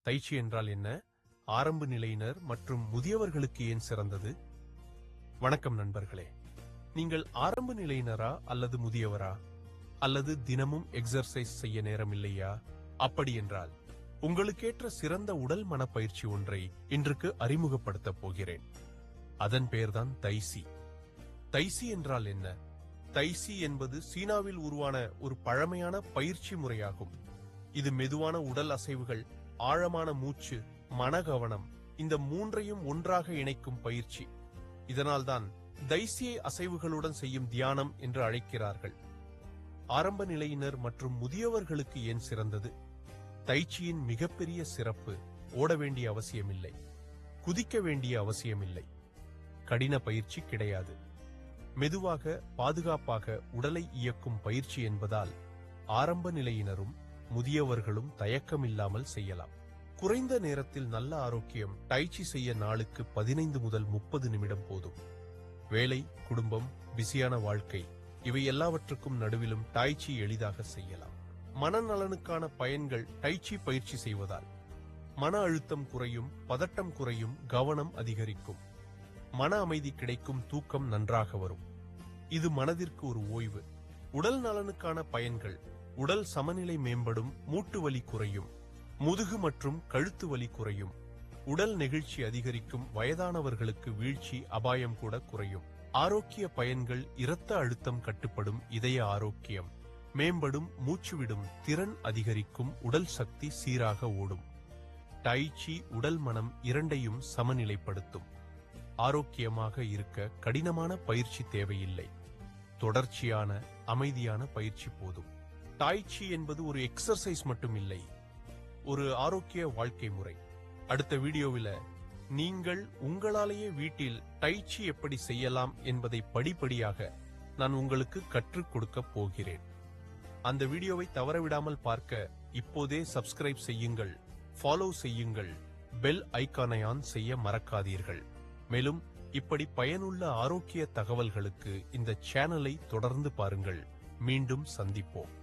தைச்சி என்றால் என்ன? ஆரம்ப நிலையினர் மற்றும் முதியவர்களுக்கு ஏன் சிறந்தது? வணக்கம் நண்பர்களே. நீங்கள் ஆரம்ப நிலையினரா அல்லது முதியவரா? அல்லது தினமும் எக்ஸர்சைஸ் செய்ய நேரம் இல்லையா? அப்படி என்றால் உங்களுக்கேற்ற சிறந்த உடல் மனப்பயிற்சி ஒன்றை இன்றைக்கு அறிமுகப்படுத்தப் போகிறேன். அதன் பெயர்தான் தைசி. தைசி என்றால் என்ன? தைசி என்பது சீனாவில் உருவான ஒரு பழமையான பயிற்சி முறையாகும். இது மெதுவான உடல் அசைவுகள், ஆழமான மூச்சு, மனகவனம், இந்த மூன்றையும் ஒன்றாக இணைக்கும் பயிற்சி. இதனால்தான் தைசியை அசைவுகளுடன் செய்யும் தியானம் என்று அழைக்கிறார்கள். ஆரம்ப நிலையினர் மற்றும் முதியவர்களுக்கு ஏன் சிறந்தது? தைச்சியின் மிகப்பெரிய சிறப்பு, ஓட வேண்டிய அவசியமில்லை, குதிக்க வேண்டிய அவசியமில்லை, கடின பயிற்சி கிடையாது. மெதுவாக பாதுகாப்பாக உடலை இயக்கும் பயிற்சி என்பதால் ஆரம்ப நிலையினரும் முதியவர்களும் தயக்கமில்லாமல் செய்யலாம். குறைந்த நேரத்தில் நல்ல ஆரோக்கியம். டைச்சி செய்ய நாளுக்கு 15 முதல் 30 நிமிடம் போதும். வேலை, குடும்பம், பிஸியான வாழ்க்கை இவை எல்லாவற்றுக்கும் நடுவிலும் டைச்சி எளிதாக செய்யலாம். மனநலனுக்கான பயன்கள். டைச்சி பயிற்சி செய்வதால் மன அழுத்தம் குறையும், பதட்டம் குறையும், கவனம் அதிகரிக்கும், மன அமைதி கிடைக்கும், தூக்கம் நன்றாக வரும். இது மனதிற்கு ஒரு ஓய்வு. உடல் நலனுக்கான பயன்கள். உடல் சமநிலை மேம்படும், மூட்டு வலி குறையும், முதுகு மற்றும் கழுத்து வலி குறையும், உடல் நெகிழ்ச்சி அதிகரிக்கும், வயதானவர்களுக்கு வீழ்ச்சி அபாயம் கூட குறையும். ஆரோக்கிய பயன்கள். இரத்த அழுத்தம் கட்டுப்படும், இதய ஆரோக்கியம் மேம்படும், மூச்சுவிடும் திறன் அதிகரிக்கும், உடல் சக்தி சீராக ஓடும். டைச்சி உடல் மனம் இரண்டையும் சமநிலைப்படுத்தும். ஆரோக்கியமாக இருக்க கடினமான பயிற்சி தேவையில்லை, தொடர்ச்சியான அமைதியான பயிற்சி போதும். டைச்சி என்பது ஒரு எக்ஸர்சைஸ் மட்டும் இல்லை, ஒரு ஆரோக்கிய வாழ்க்கை முறை. அடுத்த வீடியோவில் நீங்கள் உங்களாலேயே வீட்டில் டைச்சி எப்படி செய்யலாம் என்பதை படிப்படியாக நான் உங்களுக்கு கற்றுக் கொடுக்க போகிறேன். அந்த வீடியோவை தவறவிடாமல் பார்க்க இப்போதே சப்ஸ்கிரைப் செய்யுங்கள், ஃபாலோ செய்யுங்கள், பெல் ஐகானை ஆன் செய்ய மறக்காதீர்கள். மேலும் இப்படி பயனுள்ள ஆரோக்கிய தகவல்களுக்கு இந்த சேனலை தொடர்ந்து பாருங்கள். மீண்டும் சந்திப்போம்.